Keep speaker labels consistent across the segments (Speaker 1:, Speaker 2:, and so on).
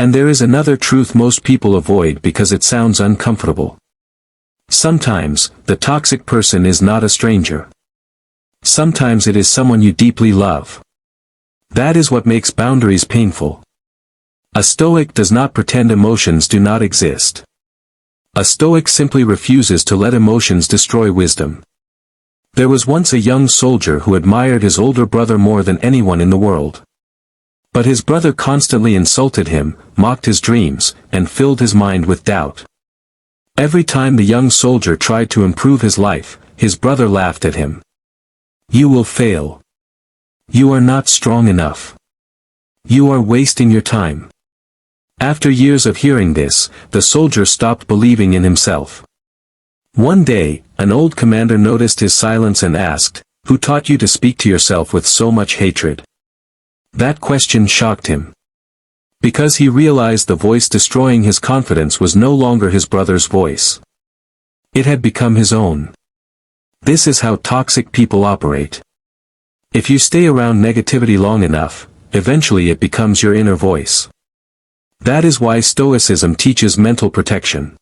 Speaker 1: And there is another truth most people avoid because it sounds uncomfortable. Sometimes, the toxic person is not a stranger. Sometimes it is someone you deeply love. That is what makes boundaries painful. A Stoic does not pretend emotions do not exist. A Stoic simply refuses to let emotions destroy wisdom. There was once a young soldier who admired his older brother more than anyone in the world. But his brother constantly insulted him, mocked his dreams, and filled his mind with doubt. Every time the young soldier tried to improve his life, his brother laughed at him. "You will fail. You are not strong enough. You are wasting your time." After years of hearing this, the soldier stopped believing in himself. One day, an old commander noticed his silence and asked, "Who taught you to speak to yourself with so much hatred?" That question shocked him. Because he realized the voice destroying his confidence was no longer his brother's voice. It had become his own. This is how toxic people operate. If you stay around negativity long enough, eventually it becomes your inner voice. That is why Stoicism teaches mental protection.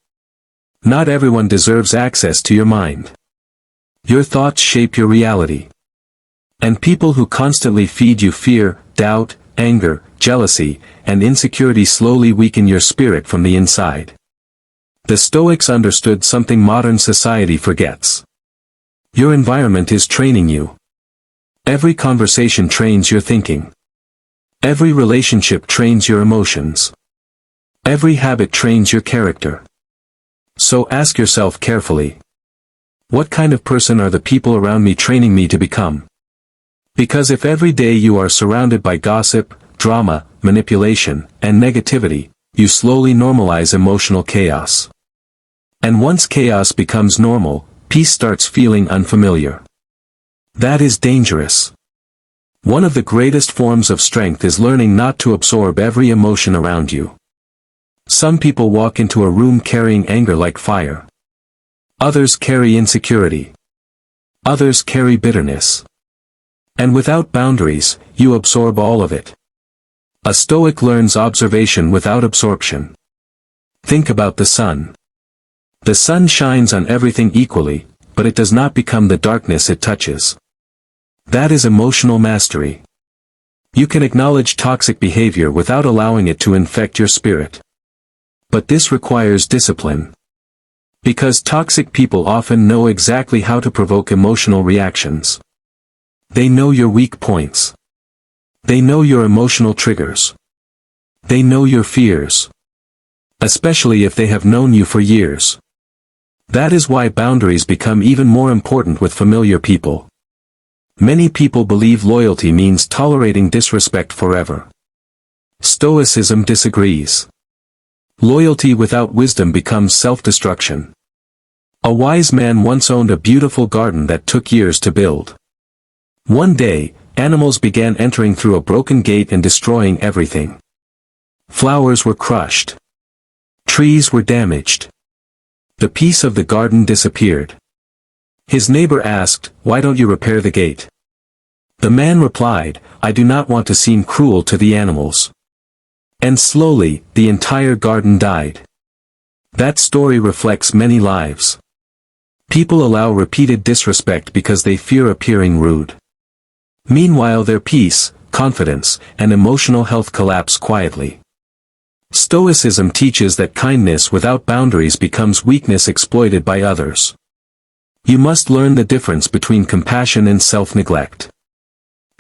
Speaker 1: Not everyone deserves access to your mind. Your thoughts shape your reality. And people who constantly feed you fear, doubt, anger, jealousy, and insecurity slowly weaken your spirit from the inside. The Stoics understood something modern society forgets. Your environment is training you. Every conversation trains your thinking. Every relationship trains your emotions. Every habit trains your character. So ask yourself carefully. What kind of person are the people around me training me to become? Because if every day you are surrounded by gossip, drama, manipulation, and negativity, you slowly normalize emotional chaos. And once chaos becomes normal, peace starts feeling unfamiliar. That is dangerous. One of the greatest forms of strength is learning not to absorb every emotion around you. Some people walk into a room carrying anger like fire. Others carry insecurity. Others carry bitterness. And without boundaries, you absorb all of it. A Stoic learns observation without absorption. Think about the sun. The sun shines on everything equally, but it does not become the darkness it touches. That is emotional mastery. You can acknowledge toxic behavior without allowing it to infect your spirit. But this requires discipline. Because toxic people often know exactly how to provoke emotional reactions. They know your weak points. They know your emotional triggers. They know your fears. Especially if they have known you for years. That is why boundaries become even more important with familiar people. Many people believe loyalty means tolerating disrespect forever. Stoicism disagrees. Loyalty without wisdom becomes self-destruction. A wise man once owned a beautiful garden that took years to build. One day, animals began entering through a broken gate and destroying everything. Flowers were crushed. Trees were damaged. The peace of the garden disappeared. His neighbor asked, "Why don't you repair the gate?" The man replied, "I do not want to seem cruel to the animals." And slowly, the entire garden died. That story reflects many lives. People allow repeated disrespect because they fear appearing rude. Meanwhile their peace, confidence, and emotional health collapse quietly. Stoicism teaches that kindness without boundaries becomes weakness exploited by others. You must learn the difference between compassion and self-neglect.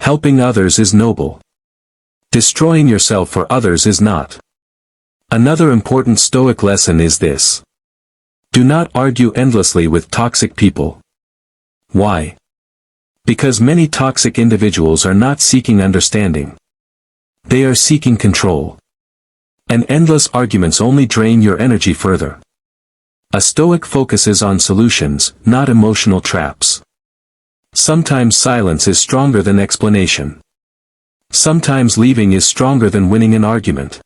Speaker 1: Helping others is noble. Destroying yourself for others is not. Another important Stoic lesson is this. Do not argue endlessly with toxic people. Why? Because many toxic individuals are not seeking understanding. They are seeking control. And endless arguments only drain your energy further. A Stoic focuses on solutions, not emotional traps. Sometimes silence is stronger than explanation. Sometimes leaving is stronger than winning an argument.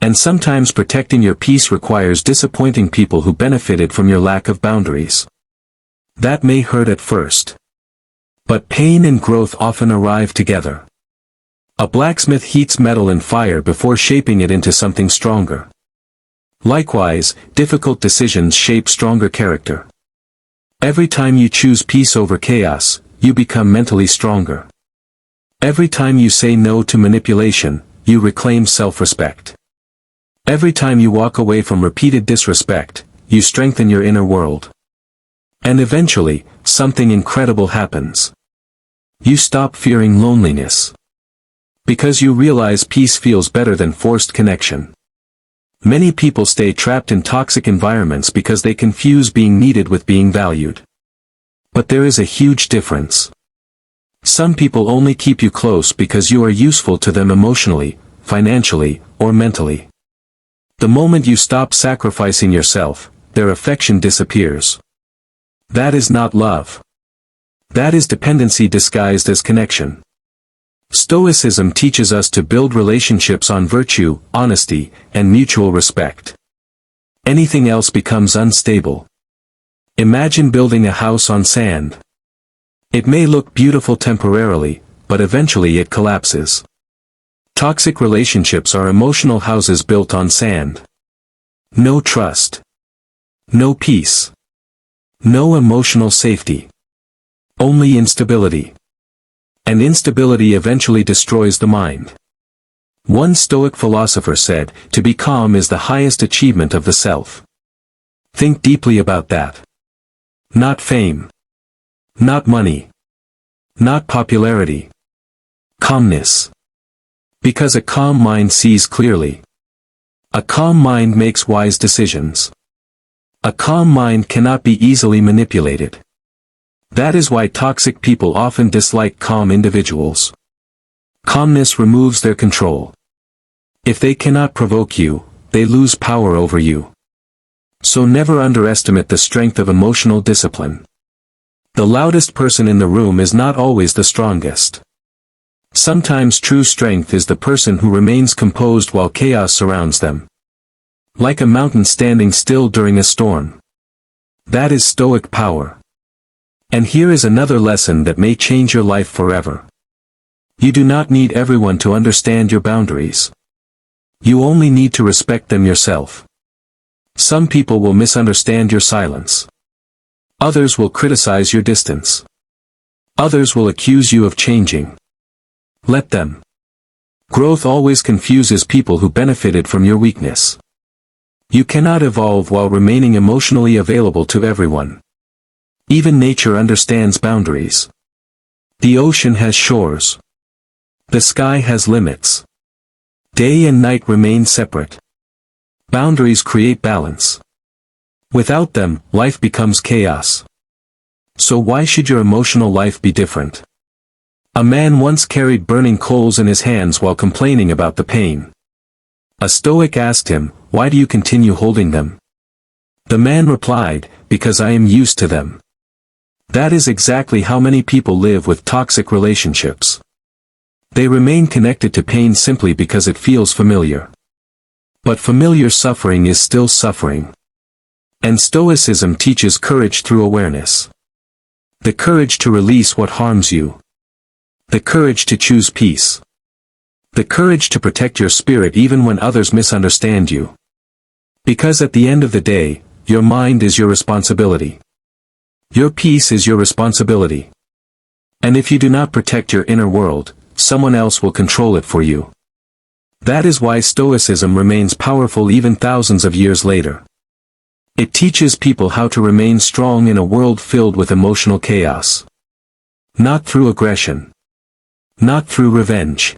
Speaker 1: And sometimes protecting your peace requires disappointing people who benefited from your lack of boundaries. That may hurt at first. But pain and growth often arrive together. A blacksmith heats metal in fire before shaping it into something stronger. Likewise, difficult decisions shape stronger character. Every time you choose peace over chaos, you become mentally stronger. Every time you say no to manipulation, you reclaim self-respect. Every time you walk away from repeated disrespect, you strengthen your inner world. And eventually, something incredible happens. You stop fearing loneliness. Because you realize peace feels better than forced connection. Many people stay trapped in toxic environments because they confuse being needed with being valued. But there is a huge difference. Some people only keep you close because you are useful to them emotionally, financially, or mentally. The moment you stop sacrificing yourself, their affection disappears. That is not love. That is dependency disguised as connection. Stoicism teaches us to build relationships on virtue, honesty, and mutual respect. Anything else becomes unstable. Imagine building a house on sand. It may look beautiful temporarily, but eventually it collapses. Toxic relationships are emotional houses built on sand. No trust. No peace. No emotional safety. Only instability. And instability eventually destroys the mind. One Stoic philosopher said, "To be calm is the highest achievement of the self." Think deeply about that. Not fame. Not money. Not popularity. Calmness. Because a calm mind sees clearly. A calm mind makes wise decisions. A calm mind cannot be easily manipulated. That is why toxic people often dislike calm individuals. Calmness removes their control. If they cannot provoke you, they lose power over you. So never underestimate the strength of emotional discipline. The loudest person in the room is not always the strongest. Sometimes true strength is the person who remains composed while chaos surrounds them. Like a mountain standing still during a storm. That is Stoic power. And here is another lesson that may change your life forever. You do not need everyone to understand your boundaries. You only need to respect them yourself. Some people will misunderstand your silence. Others will criticize your distance. Others will accuse you of changing. Let them. Growth always confuses people who benefited from your weakness. You cannot evolve while remaining emotionally available to everyone. Even nature understands boundaries. The ocean has shores. The sky has limits. Day and night remain separate. Boundaries create balance. Without them, life becomes chaos. So why should your emotional life be different? A man once carried burning coals in his hands while complaining about the pain. A Stoic asked him, "Why do you continue holding them?" The man replied, "Because I am used to them." That is exactly how many people live with toxic relationships. They remain connected to pain simply because it feels familiar. But familiar suffering is still suffering. And Stoicism teaches courage through awareness. The courage to release what harms you. The courage to choose peace. The courage to protect your spirit even when others misunderstand you. Because at the end of the day, your mind is your responsibility. Your peace is your responsibility. And if you do not protect your inner world, someone else will control it for you. That is why Stoicism remains powerful even thousands of years later. It teaches people how to remain strong in a world filled with emotional chaos. Not through aggression. Not through revenge.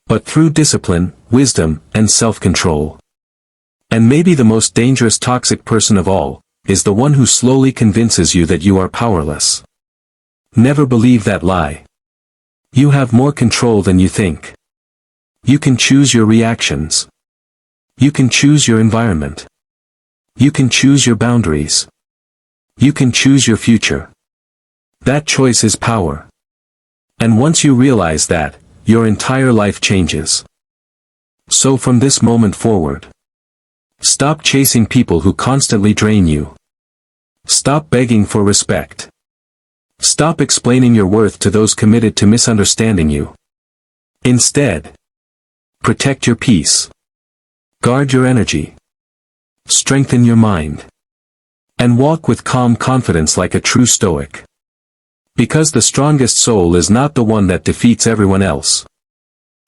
Speaker 1: But through discipline, wisdom, and self-control. And maybe the most dangerous toxic person of all, is the one who slowly convinces you that you are powerless. Never believe that lie. You have more control than you think. You can choose your reactions. You can choose your environment. You can choose your boundaries. You can choose your future. That choice is power. And once you realize that, your entire life changes. So from this moment forward, stop chasing people who constantly drain you. Stop begging for respect. Stop explaining your worth to those committed to misunderstanding you. Instead, protect your peace. Guard your energy. Strengthen your mind. And walk with calm confidence like a true Stoic. Because the strongest soul is not the one that defeats everyone else.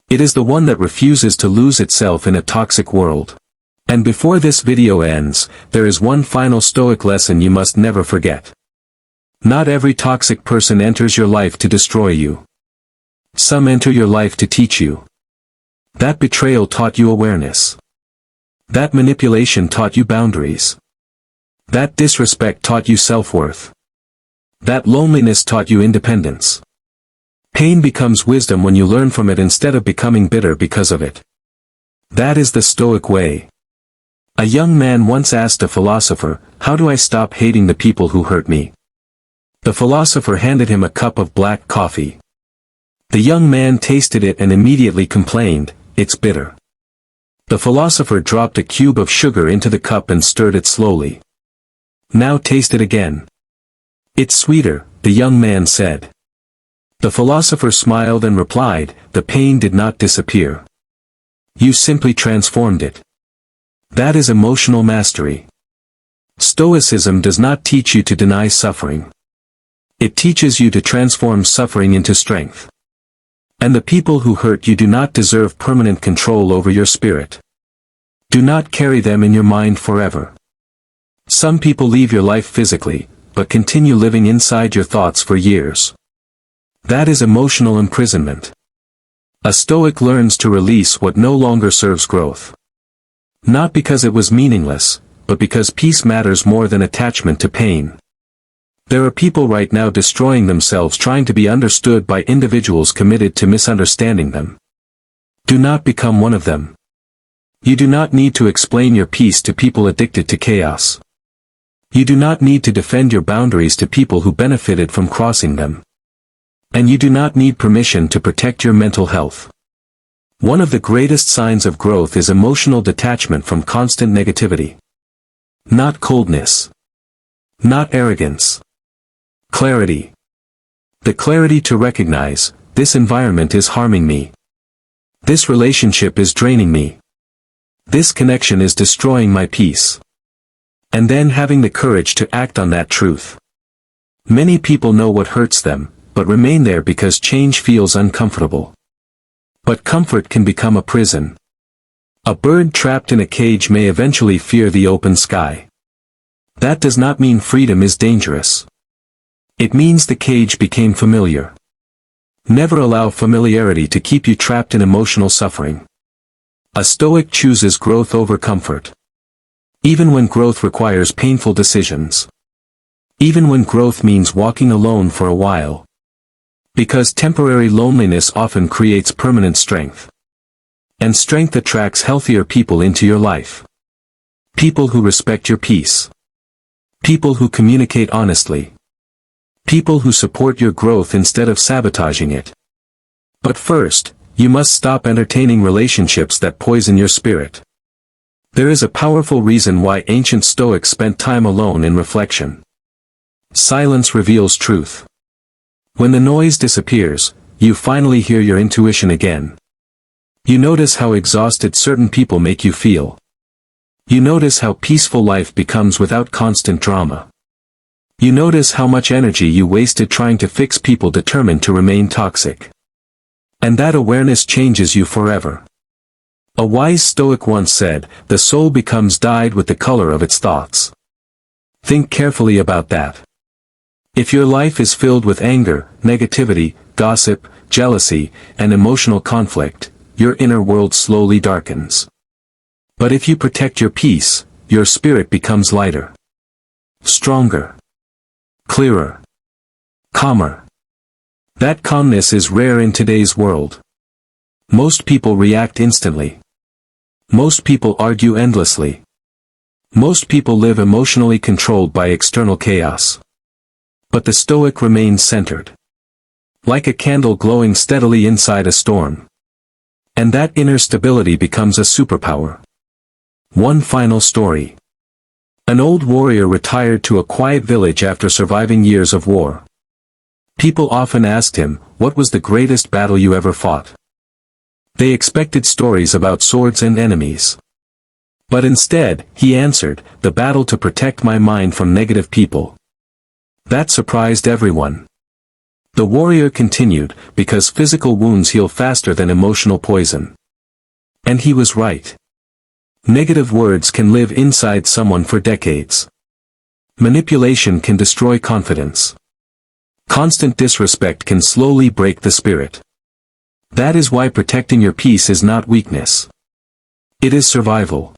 Speaker 1: It is the one that refuses to lose itself in a toxic world. And before this video ends, there is one final Stoic lesson you must never forget. Not every toxic person enters your life to destroy you. Some enter your life to teach you. That betrayal taught you awareness. That manipulation taught you boundaries. That disrespect taught you self-worth. That loneliness taught you independence. Pain becomes wisdom when you learn from it instead of becoming bitter because of it. That is the Stoic way. A young man once asked a philosopher, "How do I stop hating the people who hurt me?" The philosopher handed him a cup of black coffee. The young man tasted it and immediately complained, "It's bitter." The philosopher dropped a cube of sugar into the cup and stirred it slowly. "Now taste it again." "It's sweeter," the young man said. The philosopher smiled and replied, "The pain did not disappear. You simply transformed it." That is emotional mastery. Stoicism does not teach you to deny suffering. It teaches you to transform suffering into strength. And the people who hurt you do not deserve permanent control over your spirit. Do not carry them in your mind forever. Some people leave your life physically, but continue living inside your thoughts for years. That is emotional imprisonment. A Stoic learns to release what no longer serves growth. Not because it was meaningless, but because peace matters more than attachment to pain. There are people right now destroying themselves trying to be understood by individuals committed to misunderstanding them. Do not become one of them. You do not need to explain your peace to people addicted to chaos. You do not need to defend your boundaries to people who benefited from crossing them. And you do not need permission to protect your mental health. One of the greatest signs of growth is emotional detachment from constant negativity. Not coldness. Not arrogance. Clarity. The clarity to recognize, this environment is harming me. This relationship is draining me. This connection is destroying my peace. And then having the courage to act on that truth. Many people know what hurts them, but remain there because change feels uncomfortable. But comfort can become a prison. A bird trapped in a cage may eventually fear the open sky. That does not mean freedom is dangerous. It means the cage became familiar. Never allow familiarity to keep you trapped in emotional suffering. A Stoic chooses growth over comfort. Even when growth requires painful decisions. Even when growth means walking alone for a while. Because temporary loneliness often creates permanent strength. And strength attracts healthier people into your life. People who respect your peace. People who communicate honestly. People who support your growth instead of sabotaging it. But first, you must stop entertaining relationships that poison your spirit. There is a powerful reason why ancient Stoics spent time alone in reflection. Silence reveals truth. When the noise disappears, you finally hear your intuition again. You notice how exhausted certain people make you feel. You notice how peaceful life becomes without constant drama. You notice how much energy you wasted trying to fix people determined to remain toxic. And that awareness changes you forever. A wise Stoic once said, "The soul becomes dyed with the color of its thoughts." Think carefully about that. If your life is filled with anger, negativity, gossip, jealousy, and emotional conflict, your inner world slowly darkens. But if you protect your peace, your spirit becomes lighter. Stronger. Clearer. Calmer. That calmness is rare in today's world. Most people react instantly. Most people argue endlessly. Most people live emotionally controlled by external chaos. But the Stoic remains centered. Like a candle glowing steadily inside a storm. And that inner stability becomes a superpower. One final story. An old warrior retired to a quiet village after surviving years of war. People often asked him, "What was the greatest battle you ever fought?" They expected stories about swords and enemies. But instead, he answered, the battle to protect my mind from negative people. That surprised everyone. The warrior continued, because physical wounds heal faster than emotional poison. And he was right. Negative words can live inside someone for decades. Manipulation can destroy confidence. Constant disrespect can slowly break the spirit. That is why protecting your peace is not weakness. It is survival.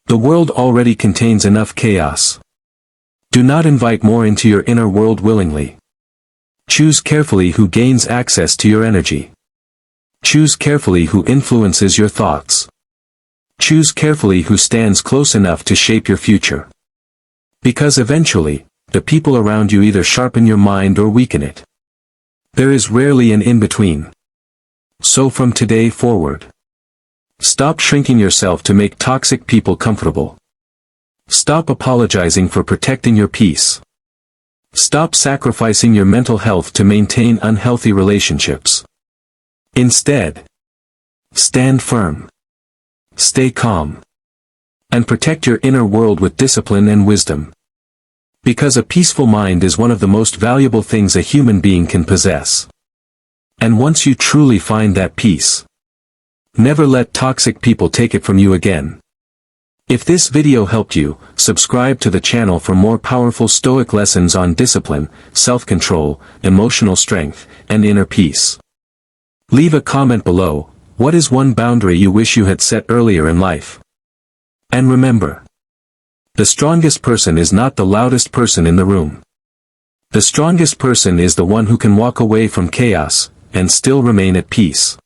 Speaker 1: The world already contains enough chaos. Do not invite more into your inner world willingly. Choose carefully who gains access to your energy. Choose carefully who influences your thoughts. Choose carefully who stands close enough to shape your future. Because eventually, the people around you either sharpen your mind or weaken it. There is rarely an in-between. So from today forward, stop shrinking yourself to make toxic people comfortable. Stop apologizing for protecting your peace. Stop sacrificing your mental health to maintain unhealthy relationships. Instead, stand firm. Stay calm. And protect your inner world with discipline and wisdom. Because a peaceful mind is one of the most valuable things a human being can possess. And once you truly find that peace, never let toxic people take it from you again. If this video helped you, subscribe to the channel for more powerful Stoic lessons on discipline, self-control, emotional strength, and inner peace. Leave a comment below, what is one boundary you wish you had set earlier in life? And remember, the strongest person is not the loudest person in the room. The strongest person is the one who can walk away from chaos, and still remain at peace.